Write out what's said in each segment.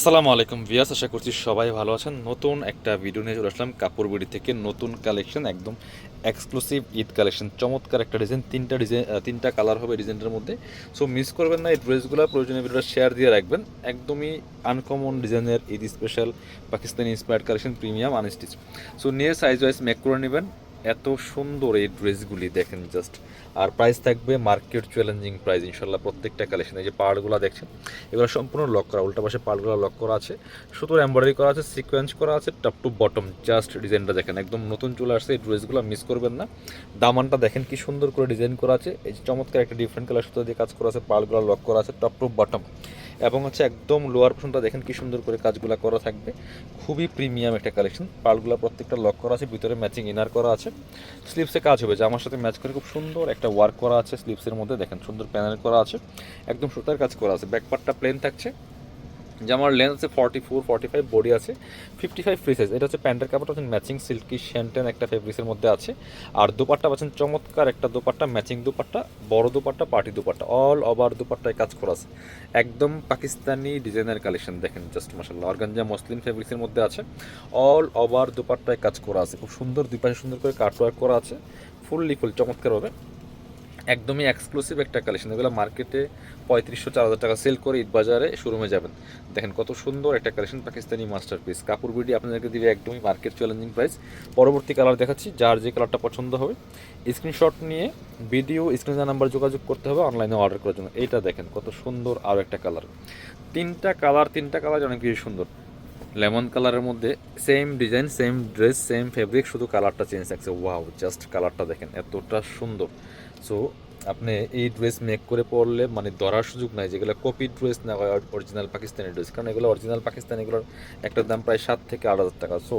আসসালামু আলাইকুম ভিউয়ার্স, আশা করছি সবাই ভালো আছেন। নতুন একটা ভিডিও নিয়ে চলে আসলাম কাপড় বিডি থেকে। নতুন কালেকশন, একদম এক্সক্লুসিভ ঈদ কালেকশন। চমৎকার একটা ডিজাইন, তিনটা কালার হবে ডিজাইনের মধ্যে। সো মিস করবেন না এই ড্রেসগুলো, প্রয়োজনীয় ভিডিওটা শেয়ার দিয়ে রাখবেন। একদমই আনকমন ডিজাইনের Eid special Pakistani inspired collection, premium unstitch. So নিয়ে সাইজ ওয়াইজ মেক করে নেবেন। এত সুন্দর এই ড্রেসগুলি দেখেন জাস্ট। আর প্রাইস থাকবে মার্কেট চ্যালেঞ্জিং প্রাইস ইনশাল্লাহ। প্রত্যেকটা কালেকশন, এই যে পার্টগুলো দেখছেন, এগুলো সম্পূর্ণ লক করা, উল্টা পাশে পার্টগুলো লক করা আছে, সুতোর এমব্রয়ডারি করা আছে, সিকোয়েন্স করা আছে, টপ টু বটম। জাস্ট ডিজাইনটা দেখেন, একদম নতুন চলে আসছে। এই ড্রেসগুলো মিস করবেন না। দামানটা দেখেন কি সুন্দর করে ডিজাইন করা আছে। এই যে চমৎকার একটা ডিফারেন্ট কালার সুতো দিয়ে কাজ করা আছে, পার্টগুলো লক করা আছে, টপ টু বটম। এবং হচ্ছে একদম লোয়ার পোর্শনটা দেখেন কি সুন্দর করে কাজগুলো করা থাকবে। খুবই প্রিমিয়াম একটা কালেকশন। পার্টগুলো প্রত্যেকটা লক করা আছে, ভিতরে ম্যাচিং ইনার করা আছে। স্লিপসে কাজ হবে, জামার সাথে ম্যাচ করে খুব সুন্দর একটা ওয়ার্ক করা আছে। স্লিপসের মধ্যে দেখেন সুন্দর প্যানেল করা আছে, একদম সুতার কাজ করা আছে। ব্যাকপার্টটা প্লেন থাকছে। জামার লেন্থ আছে 44-45, বডি আছে 55 ফ্রি সাইজ। এটা হচ্ছে প্যান্টের কাপড়টা হচ্ছে ম্যাচিং সিল্কি শ্যান্টেন একটা ফেব্রিক্সের মধ্যে আছে। আর দোপাট্টা পাচ্ছেন চমৎকার একটা দোপাট্টা, ম্যাচিং দোপাট্টা, বড় dupatta, party dupatta, all over দোপাট্টায় কাজ করা আছে। একদম পাকিস্তানি ডিজাইনার কালেকশন দেখেন জাস্ট মাশাআল্লাহ। অর্গানজা মসলিন ফেব্রিক্সের মধ্যে আছে, অল ওভার দোপাট্টায় কাজ করা আছে। খুব সুন্দর, দুই পাশে সুন্দর করে কাটওয়ার্ক করা আছে, ফুল চমৎকার হবে। একদমই এক্সক্লুসিভ একটা কালেকশন। এগুলো মার্কেটে 3500-4000 টাকা সেল করে ঈদ বাজারে শোরুমে যাবেন। দেখেন কত সুন্দর একটা কালেকশন, পাকিস্তানি মাস্টারপিস। কাপড় বিডি আপনাদেরকে দিবে একদমই মার্কেট চ্যালেঞ্জিং প্রাইস। পরবর্তী কালার দেখাচ্ছি, যার যে কালারটা পছন্দ হবে স্ক্রিনশট নিয়ে ভিডিও স্ক্রিনে নাম্বার যোগাযোগ করতে হবে অনলাইনে অর্ডার করার জন্য। এইটা দেখেন কত সুন্দর, আরও একটা কালার। তিনটা কালার অনেক বেশি সুন্দর। লেমন কালারের মধ্যে same design, same dress, same fabric, শুধু কালারটা চেঞ্জ থাকছে। ওয়াও, জাস্ট কালারটা দেখেন এতটা সুন্দর। সো আপনি এই ড্রেস মেক করে পরলে মানে ধরার সুযোগ নাই যেগুলো কপি ড্রেস না হয় অরিজিনাল পাকিস্তানি ড্রেস, কারণ এগুলো অরিজিনাল পাকিস্তানি, এগুলোর একটা দাম প্রায় 7 থেকে 8 হাজার টাকা। সো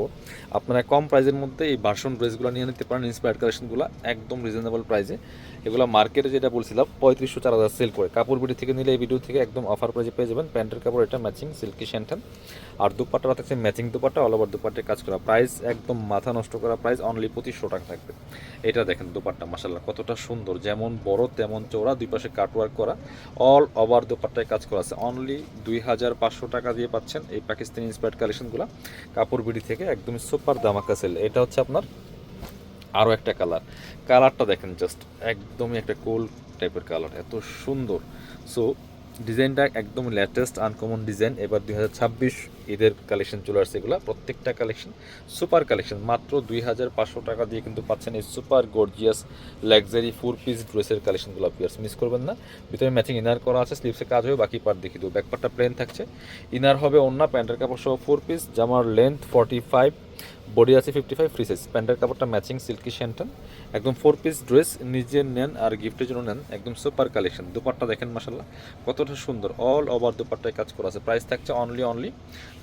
আপনারা কম প্রাইসের মধ্যে এই ভার্সন ড্রেসগুলো নিয়ে নিতে পারেন, ইন্সপায়ার্ড কালেকশনগুলো একদম রিজনেবল প্রাইসে। এগুলো মার্কেটে যেটা বলছিলাম 3500-4000 সেল করে, কাপড় বিডি থেকে নিলে এই ভিডিও থেকে একদম অফার প্রাইসে পেয়ে যাবেন। প্যান্টের কাপড় এটা ম্যাচিং সিল্কি শ্যান্টেন, আর দুপাট্টা থাকছে ম্যাচিং দুপাট্টা, অল ওভার দুপাট্টায় কাজ করা। প্রাইস একদম মাথা নষ্ট করা প্রাইস, অনলি 2500 টাকা থাকবে। এটা দেখেন দুপাট্টা মাশাআল্লাহ কতটা সুন্দর, যেমন বড় তেমন চওড়া, দুই পাশে কাটওয়ার্ক করা, অল ওভার দুপাট্টায় কাজ করা আছে। অনলি 2500 টাকা দিয়ে পাচ্ছেন এই পাকিস্তানি ইন্সপায়ার্ড কালেকশনগুলো কাপড় বিডি থেকে। একদমই সুপার দামাকা সেল। এটা হচ্ছে আপনার আরও একটা কালারটা দেখেন জাস্ট, একদমই একটা কোল টাইপের কালার, এত সুন্দর। সো ডিজাইনটা একদম লেটেস্ট আনকমন ডিজাইন। এবার 2026 ঈদের কালেকশন চলে আসছে। এগুলো প্রত্যেকটা কালেকশন সুপার কালেকশন। মাত্র 2500 টাকা দিয়ে কিন্তু পাচ্ছেন এই সুপার গর্জিয়াস লাক্সারি 4 পিস ড্রেসের কালেকশনগুলো। পিয়ার্স মিস করবেন না। ভিতরে ম্যাচিং ইনার করা আছে, স্লিভসে কাজ হবে, বাকি পার্ট দেখিয়ে দেবো। ব্যাকপার্টটা প্লেন থাকছে, ইনার হবে ওন্না, প্যান্টের কাপড় সহ 4 পিস। জামার লেন্থ 45, বডি আছে 55 ফ্রি সাইজ। প্যান্টের কাপড়টা ম্যাচিং সিল্কি শ্যান্টন, একদম 4 পিস ড্রেস। নিজের নেন আর গিফটের জন্য নেন, একদম সুপার কালেকশন। দুপাট্টা দেখেন মাশাআল্লাহ কতটা সুন্দর, অল ওভার দুপাট্টায় কাজ করা আছে। প্রাইস থাকছে অনলি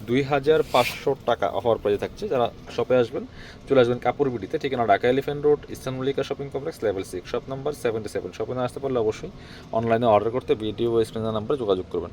2500 টাকা অফার প্রাইসে থাকছে। যারা শপে আসবেন চলে আসবেন কাপড় বিডিতে, ঠিকানা Dhaka elephant road, eastern Mallika shopping complex, level 6, shop number 77। শপে না আসতে পারলে অবশ্যই অনলাইনে অর্ডার করতে ভিডিও স্ক্রিনের নাম্বারে যোগাযোগ করবেন।